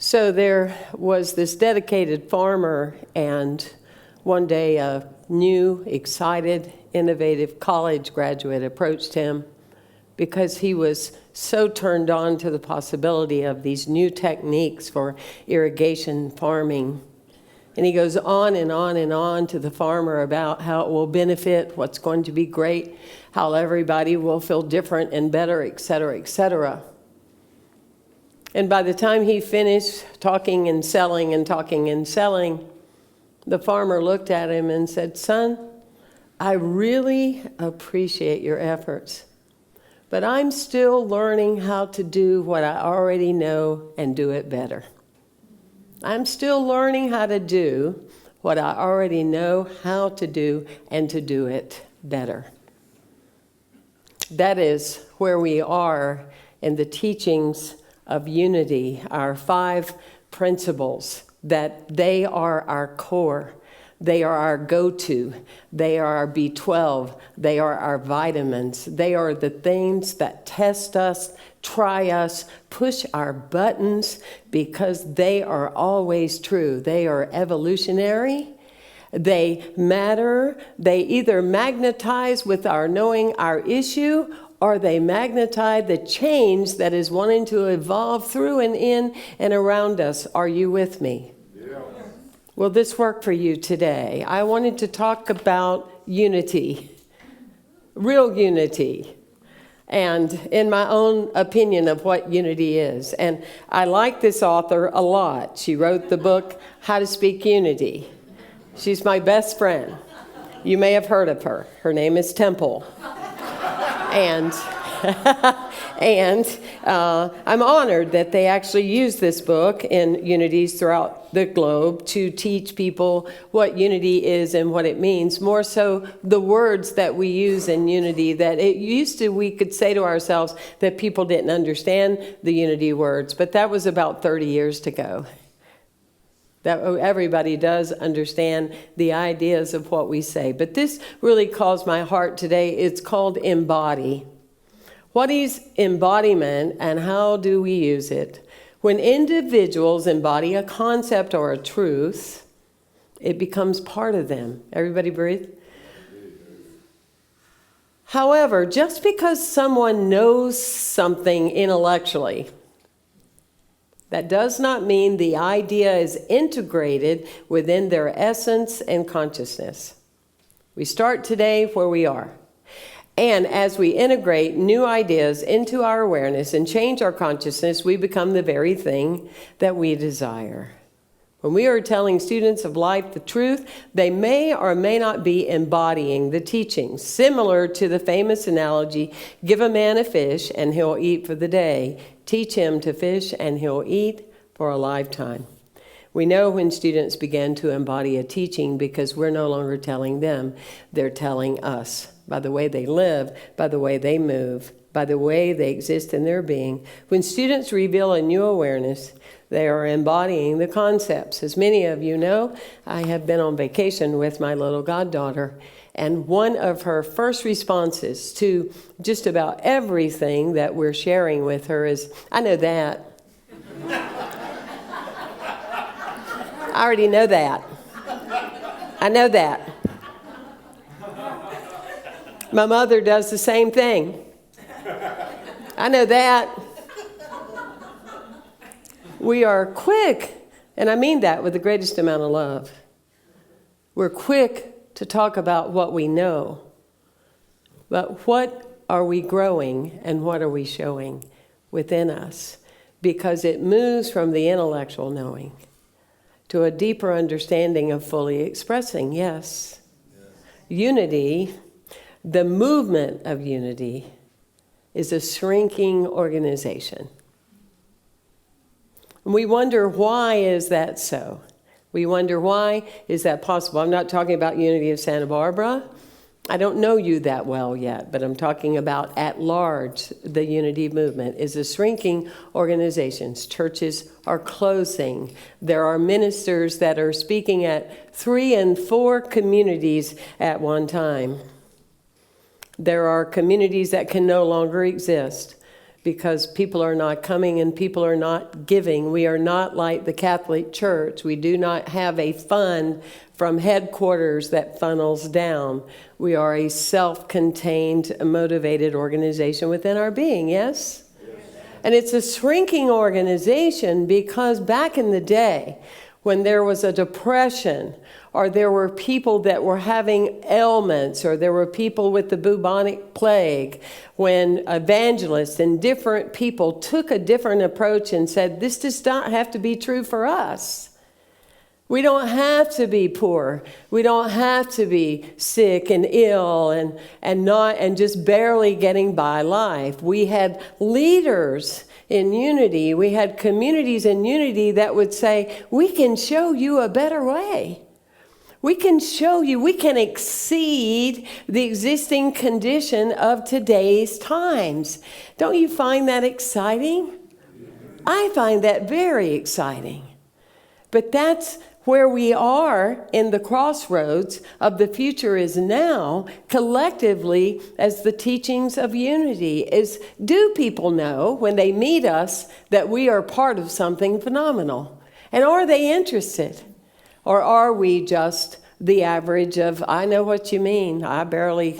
So there was this dedicated farmer, and one day a new, excited, innovative college graduate approached him because he was so turned on to the possibility of these new techniques for irrigation farming. And he goes on and on and on to the farmer about how it will benefit, what's going to be great, how everybody will feel different and better, et cetera, et cetera. And by the time he finished talking and selling and talking and selling, the farmer looked at him and said, "Son, I really appreciate your efforts, but I'm still learning how to do what I already know and do it better. I'm still learning how to do what I already know how to do and to do it better." That is where we are in the teachings of unity, our 5 principles, that they are our core. They are our go-to. They are our B12. They are our vitamins. They are the things that test us, try us, push our buttons, because they are always true. They are evolutionary. They matter. They either magnetize with our knowing our issue, or they magnetize the change that is wanting to evolve through and in and around us. Are you with me? Yeah. Will this work for you today? I wanted to talk about unity, real unity, and in my own opinion of what unity is. And I like this author a lot. She wrote the book, How to Speak Unity. She's my best friend. You may have heard of her. Her name is Temple. And I'm honored that they actually use this book in unities throughout the globe to teach people what unity is and what it means. More so the words that we use in unity, that it used to, we could say to ourselves that people didn't understand the unity words, but that was about 30 years ago. That everybody does understand the ideas of what we say. But this really calls my heart today. It's called embody. What is embodiment and how do we use it? When individuals embody a concept or a truth, it becomes part of them. Everybody breathe? However, just because someone knows something intellectually, that does not mean the idea is integrated within their essence and consciousness. We start today where we are. And as we integrate new ideas into our awareness and change our consciousness, we become the very thing that we desire. When we are telling students of life the truth, they may or may not be embodying the teachings. Similar to the famous analogy, give a man a fish and he'll eat for the day. Teach him to fish and he'll eat for a lifetime. We know when students begin to embody a teaching because we're no longer telling them, they're telling us by the way they live, by the way they move, by the way they exist in their being. When students reveal a new awareness, they are embodying the concepts. As many of you know, I have been on vacation with my little goddaughter, and one of her first responses to just about everything that we're sharing with her is, "I know that. I already know that. I know that." My mother does the same thing. "I know that." We are quick, and I mean that with the greatest amount of love. We're quick to talk about what we know, but what are we growing and what are we showing within us? Because it moves from the intellectual knowing to a deeper understanding of fully expressing, yes. Unity, the movement of unity, is a shrinking organization. And we wonder, why is that so? We wonder, why is that possible? I'm not talking about Unity of Santa Barbara. I don't know you that well yet, but I'm talking about at large, the unity movement is a shrinking organization. Churches are closing. There are ministers that are speaking at 3 and 4 communities at one time. There are communities that can no longer exist because people are not coming and people are not giving. We are not like the Catholic Church. We do not have a fund from headquarters that funnels down. We are a self-contained, motivated organization within our being, yes? And it's a shrinking organization because back in the day, when there was a depression, or there were people that were having ailments, or there were people with the bubonic plague, when evangelists and different people took a different approach and said, this does not have to be true for us. We don't have to be poor. We don't have to be sick and ill and just barely getting by life. We had leaders in unity. We had communities in unity that would say, we can show you a better way. We can show you, we can exceed the existing condition of today's times. Don't you find that exciting? I find that very exciting. But that's where we are in the crossroads of the future is now, collectively, as the teachings of unity. Do people know when they meet us that we are part of something phenomenal? And are they interested? Or are we just the average of, I know what you mean. I barely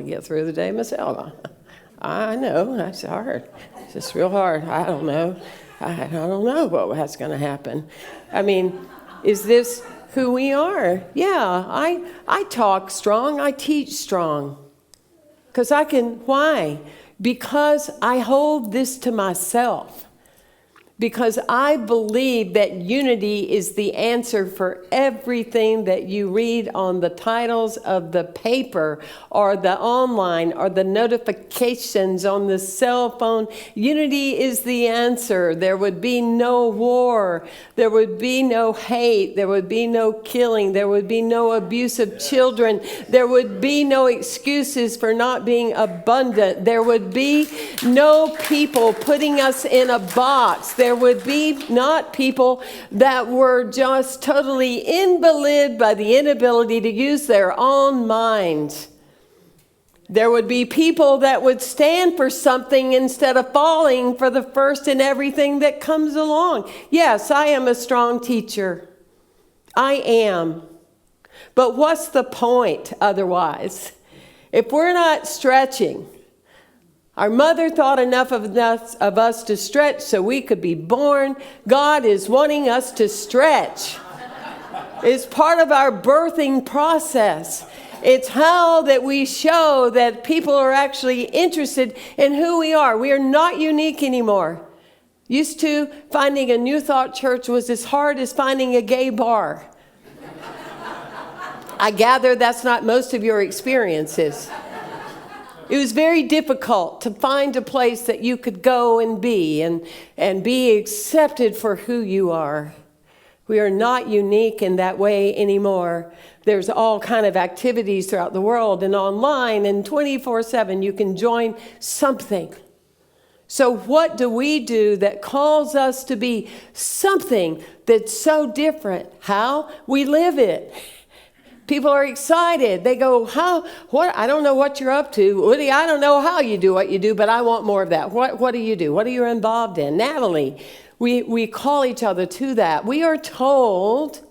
get through the day myself. I know, that's hard. It's just real hard. I don't know. I don't know what's going to happen. I mean, is this who we are? Yeah, I talk strong. I teach strong. Because I can, why? Because I hold this to myself. Because I believe that unity is the answer for everything that you read on the titles of the paper or the online or the notifications on the cell phone. Unity is the answer. There would be no war. There would be no hate. There would be no killing. There would be no abuse of children. There would be no excuses for not being abundant. There would be no people putting us in a box. There would be not people that were just totally invalid by the inability to use their own mind. There would be people that would stand for something instead of falling for the first in everything that comes along. Yes, I am a strong teacher. I am. But what's the point otherwise? If we're not stretching, our mother thought enough of us to stretch so we could be born. God is wanting us to stretch. It's part of our birthing process. It's how that we show that people are actually interested in who we are. We are not unique anymore. Used to, finding a New Thought church was as hard as finding a gay bar. I gather that's not most of your experiences. It was very difficult to find a place that you could go and be accepted for who you are. We are not unique in that way anymore. There's all kind of activities throughout the world and online and 24/7 you can join something. So what do we do that calls us to be something that's so different? How? We live it. People are excited. They go, what? I don't know what you're up to. Woody, I don't know how you do what you do, but I want more of that. What do you do? What are you involved in? Natalie, we call each other to that. We are told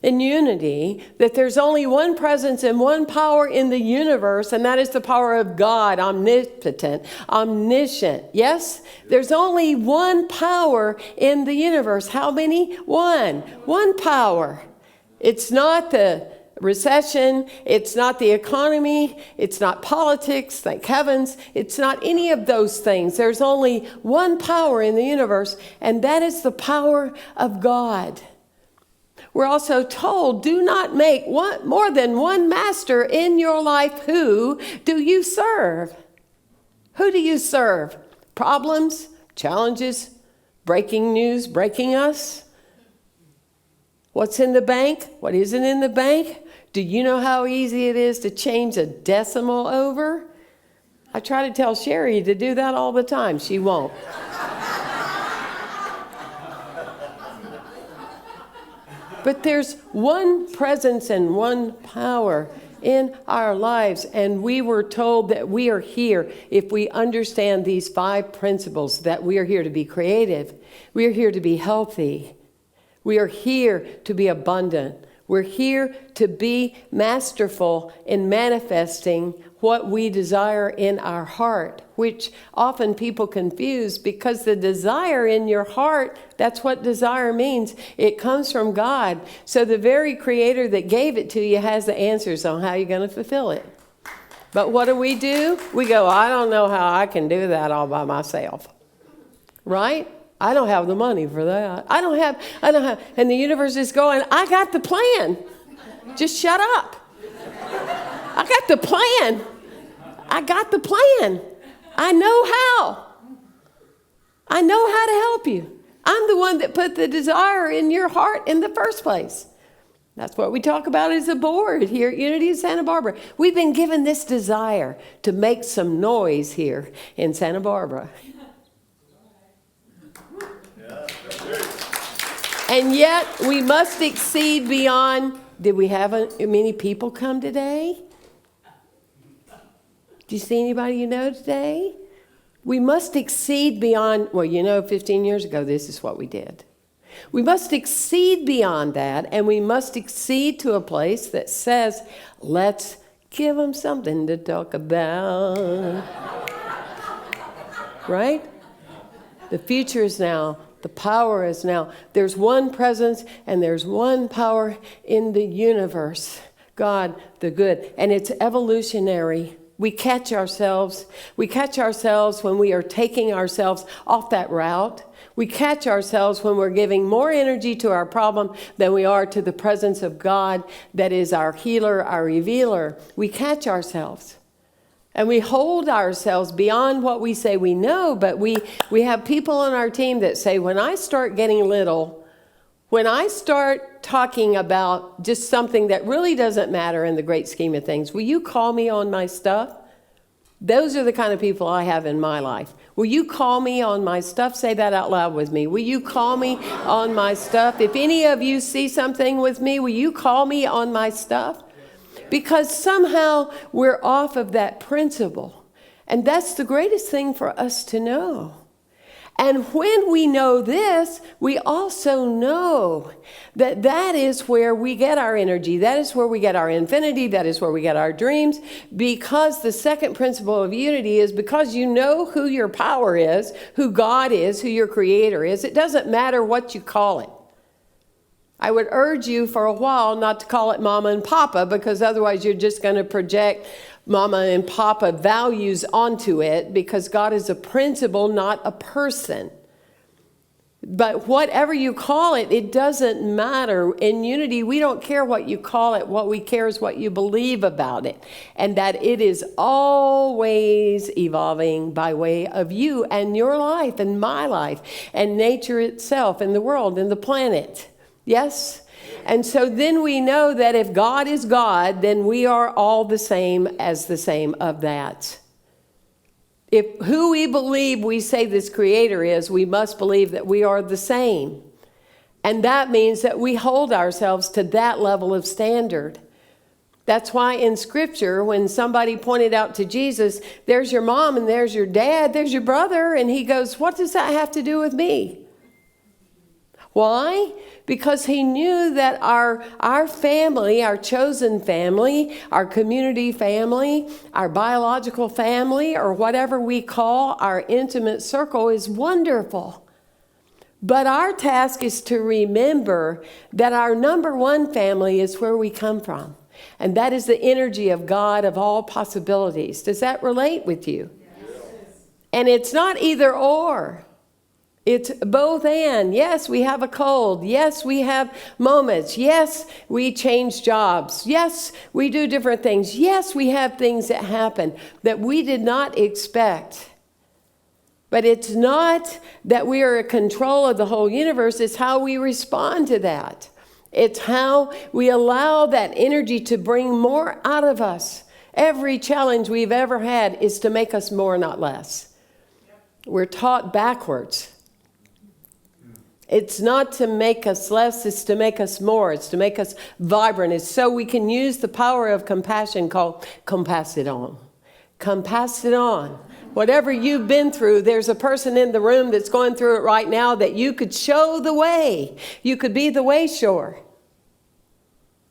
in unity that there's only one presence and one power in the universe, and that is the power of God, omnipotent, omniscient. Yes? There's only one power in the universe. How many? One. One power. It's not the recession, it's not the economy, it's not politics, thank heavens, it's not any of those things. There's only one power in the universe, and that is the power of God. We're also told, do not make more than one master in your life. Who do you serve? Who do you serve? Problems, challenges, breaking news, breaking us? What's in the bank? What isn't in the bank? Do you know how easy it is to change a decimal over? I try to tell Sherry to do that all the time. She won't. But there's one presence and one power in our lives. And we were told that we are here, if we understand these 5 principles, that we are here to be creative. We are here to be healthy. We are here to be abundant. We're here to be masterful in manifesting what we desire in our heart, which often people confuse, because the desire in your heart, that's what desire means. It comes from God. So the very creator that gave it to you has the answers on how you're going to fulfill it. But what do? We go, I don't know how I can do that all by myself. Right? I don't have the money for that. I don't have, and the universe is going, I got the plan. Just shut up. I got the plan. I got the plan. I know how. I know how to help you. I'm the one that put the desire in your heart in the first place. That's what we talk about as a board here at Unity of Santa Barbara. We've been given this desire to make some noise here in Santa Barbara. And yet we must exceed beyond. Did we have many people come today? Do you see anybody you know today? We must exceed beyond, 15 years ago, this is what we did. We must exceed beyond that, and we must exceed to a place that says, let's give them something to talk about. Right? The future is now. The power is now. There's one presence and there's one power in the universe. God, the good. And it's evolutionary. We catch ourselves when we are taking ourselves off that route. We catch ourselves when we're giving more energy to our problem than we are to the presence of God that is our healer, our revealer. We catch ourselves. And we hold ourselves beyond what we say we know, but we have people on our team that say, when I start getting little, when I start talking about just something that really doesn't matter in the great scheme of things, will you call me on my stuff? Those are the kind of people I have in my life. Will you call me on my stuff? Say that out loud with me. Will you call me on my stuff? If any of you see something with me, will you call me on my stuff? Because somehow we're off of that principle. And that's the greatest thing for us to know. And when we know this, we also know that that is where we get our energy. That is where we get our infinity. That is where we get our dreams. Because the second principle of unity is because you know who your power is, who God is, who your creator is. It doesn't matter what you call it. I would urge you for a while not to call it mama and papa, because otherwise you're just going to project mama and papa values onto it, because God is a principle, not a person. But whatever you call it, it doesn't matter. In unity, we don't care what you call it. What we care is what you believe about it, and that it is always evolving by way of you and your life and my life and nature itself and the world and the planet. Yes? And so then we know that if God is God, then we are all the same as the same of that. If who we believe we say this creator is, we must believe that we are the same. And that means that we hold ourselves to that level of standard. That's why in Scripture, when somebody pointed out to Jesus, there's your mom and there's your dad, there's your brother, and he goes, what does that have to do with me? Why? Because he knew that our family, our chosen family, our community family, our biological family, or whatever we call our intimate circle, is wonderful. But our task is to remember that our number one family is where we come from. And that is the energy of God of all possibilities. Does that relate with you? Yes. And it's not either or. It's both and. Yes, we have a cold. Yes, we have moments. Yes, we change jobs. Yes, we do different things. Yes, we have things that happen that we did not expect. But it's not that we are in control of the whole universe. It's how we respond to that. It's how we allow that energy to bring more out of us. Every challenge we've ever had is to make us more, not less. We're taught backwards. It's not to make us less, it's to make us more. It's to make us vibrant. It's so we can use the power of compassion called compass it on. Compass it on. Whatever you've been through, there's a person in the room that's going through it right now that you could show the way. You could be the way shower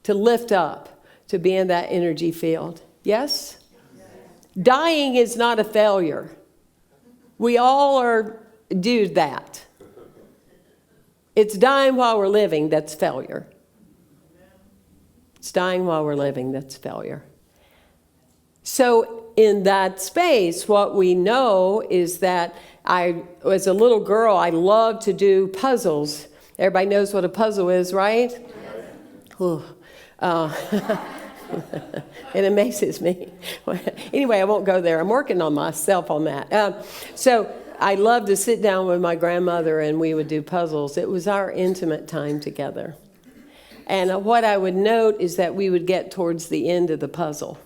to lift up, to be in that energy field. Yes? Dying is not a failure. We all do that. It's dying while we're living that's failure. It's dying while we're living that's failure. So in that space, what we know is that as a little girl, I loved to do puzzles. Everybody knows what a puzzle is, right? Yes. It amazes me. Anyway, I won't go there. I'm working on myself on that. So I loved to sit down with my grandmother and we would do puzzles. It was our intimate time together. And what I would note is that we would get towards the end of the puzzle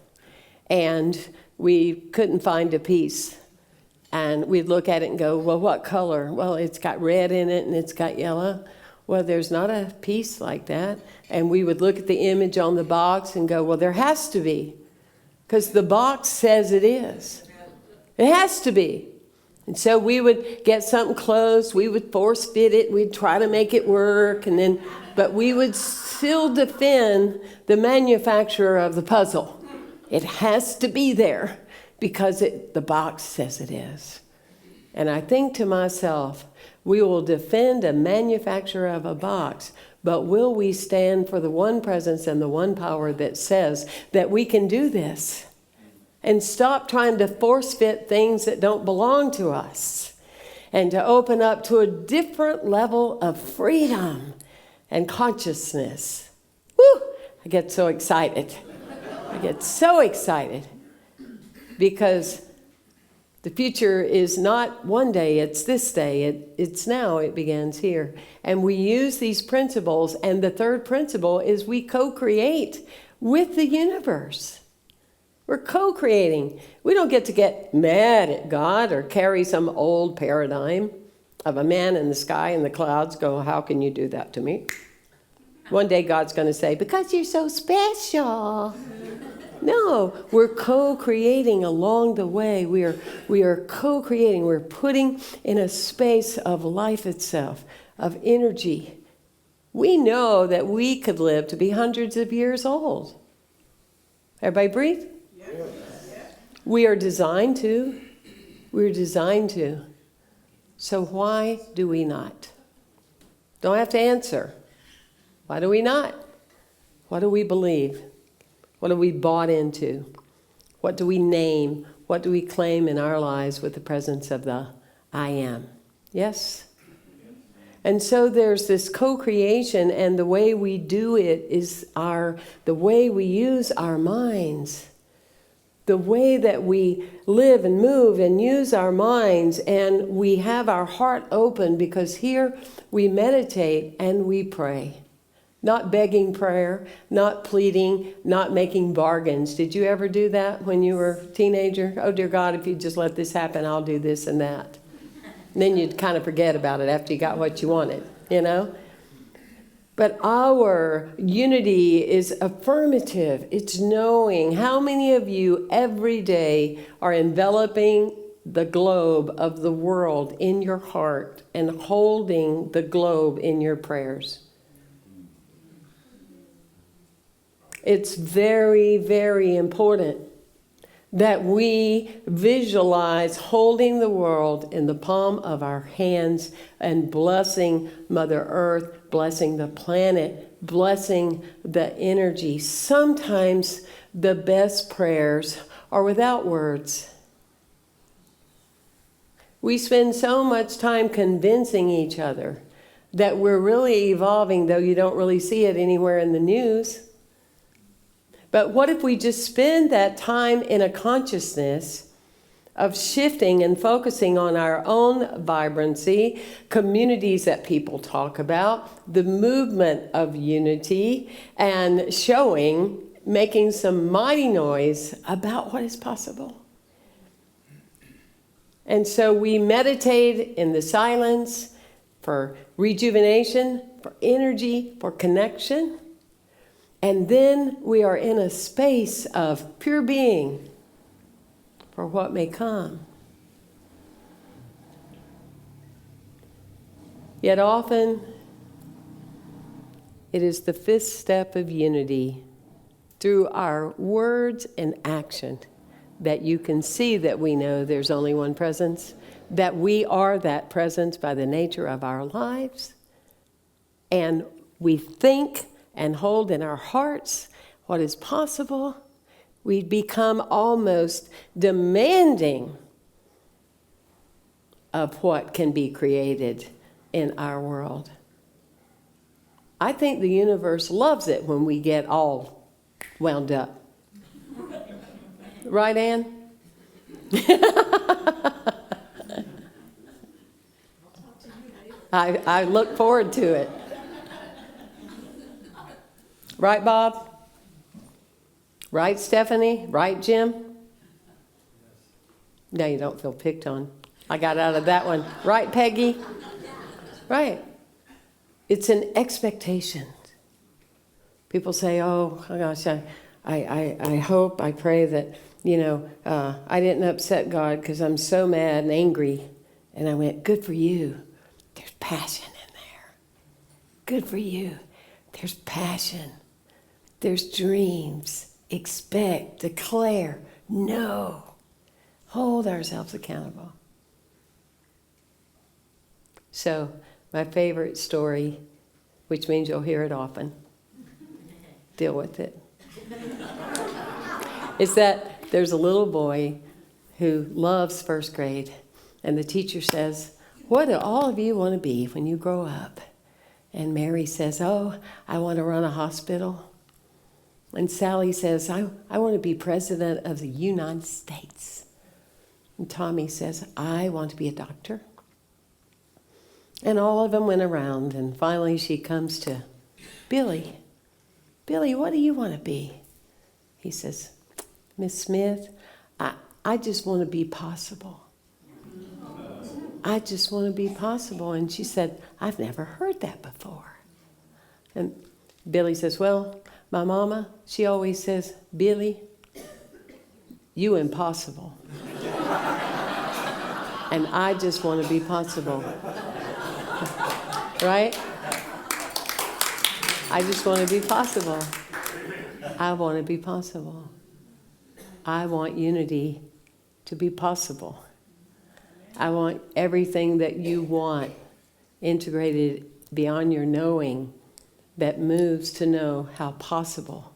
and we couldn't find a piece. And we'd look at it and go, well, what color? Well, it's got red in it and it's got yellow. Well, there's not a piece like that. And we would look at the image on the box and go, well, there has to be, because the box says it is. It has to be. And so we would get something close. We would force fit it. We'd try to make it work. But we would still defend the manufacturer of the puzzle. It has to be there because the box says it is. And I think to myself, we will defend a manufacturer of a box, but will we stand for the one presence and the one power that says that we can do this? And stop trying to force fit things that don't belong to us. And to open up to a different level of freedom and consciousness. Woo! I get so excited. I get so excited. Because the future is not one day, it's this day. It's now, it begins here. And we use these principles, and the third principle is we co-create with the universe. We're co-creating. We don't get to get mad at God or carry some old paradigm of a man in the sky and the clouds go, how can you do that to me? One day God's going to say, because you're so special. No, we're co-creating along the way. We are co-creating. We're putting in a space of life itself, of energy. We know that we could live to be hundreds of years old. Everybody breathe? Yes. We are designed to. We're designed to. So why do we not? Don't have to answer. Why do we not? What do we believe? What are we bought into? What do we name? What do we claim in our lives with the presence of the I am? Yes? And so there's this co-creation, and the way we do it is the way we use our minds. The way that we live and move and use our minds, and we have our heart open, because here we meditate and we pray. Not begging prayer, not pleading, not making bargains. Did you ever do that when you were a teenager? Oh, dear God, if you just let this happen, I'll do this and that. And then you'd kind of forget about it after you got what you wanted, you know? But our unity is affirmative. It's knowing. How many of you every day are enveloping the globe of the world in your heart and holding the globe in your prayers? It's very, very important that we visualize holding the world in the palm of our hands and blessing Mother Earth, blessing the planet, blessing the energy. Sometimes the best prayers are without words. We spend so much time convincing each other that we're really evolving, though you don't really see it anywhere in the news. But what if we just spend that time in a consciousness of shifting and focusing on our own vibrancy, communities that people talk about, the movement of unity, and making some mighty noise about what is possible. And so we meditate in the silence, for rejuvenation, for energy, for connection. And then we are in a space of pure being for what may come. Yet often, it is the fifth step of unity through our words and action that you can see that we know there's only one presence, that we are that presence by the nature of our lives, and we think and hold in our hearts what is possible. We become almost demanding of what can be created in our world. I think the universe loves it when we get all wound up. Right, Ann? I look forward to it. Right, Bob? Right, Stephanie? Right, Jim? No, you don't feel picked on. I got out of that one. Right, Peggy? Right. It's an expectation. People say, oh gosh, I hope, I pray that, I didn't upset God because I'm so mad and angry. And I went, good for you. There's passion in there. Good for you. There's passion. There's dreams. Expect, declare, know. Hold ourselves accountable. So, my favorite story, which means you'll hear it often, deal with it, is that there's a little boy who loves first grade, and the teacher says, what do all of you want to be when you grow up? And Mary says, oh, I want to run a hospital. And Sally says, I want to be president of the United States. And Tommy says, I want to be a doctor. And all of them went around, and finally she comes to Billy. Billy, what do you want to be? He says, Miss Smith, I just want to be possible. I just want to be possible. And she said, I've never heard that before. And Billy says, well, my mama, she always says, Billy, you impossible. And I just want to be possible. Right? I just want to be possible. I want to be possible. I want unity to be possible. I want everything that you want integrated beyond your knowing that moves to know how possible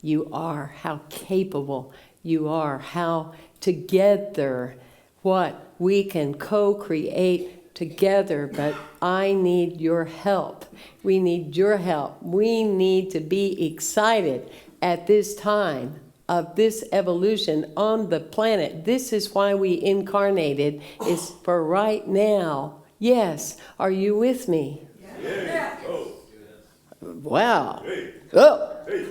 you are, how capable you are, how together what we can co-create together. But I need your help. We need your help. We need to be excited at this time of this evolution on the planet. This is why we incarnated, is for right now. Yes. Are you with me? Yeah. Oh. Wow. Hey. Oh. Hey.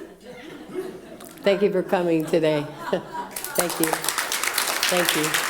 Thank you for coming today. Thank you. Thank you.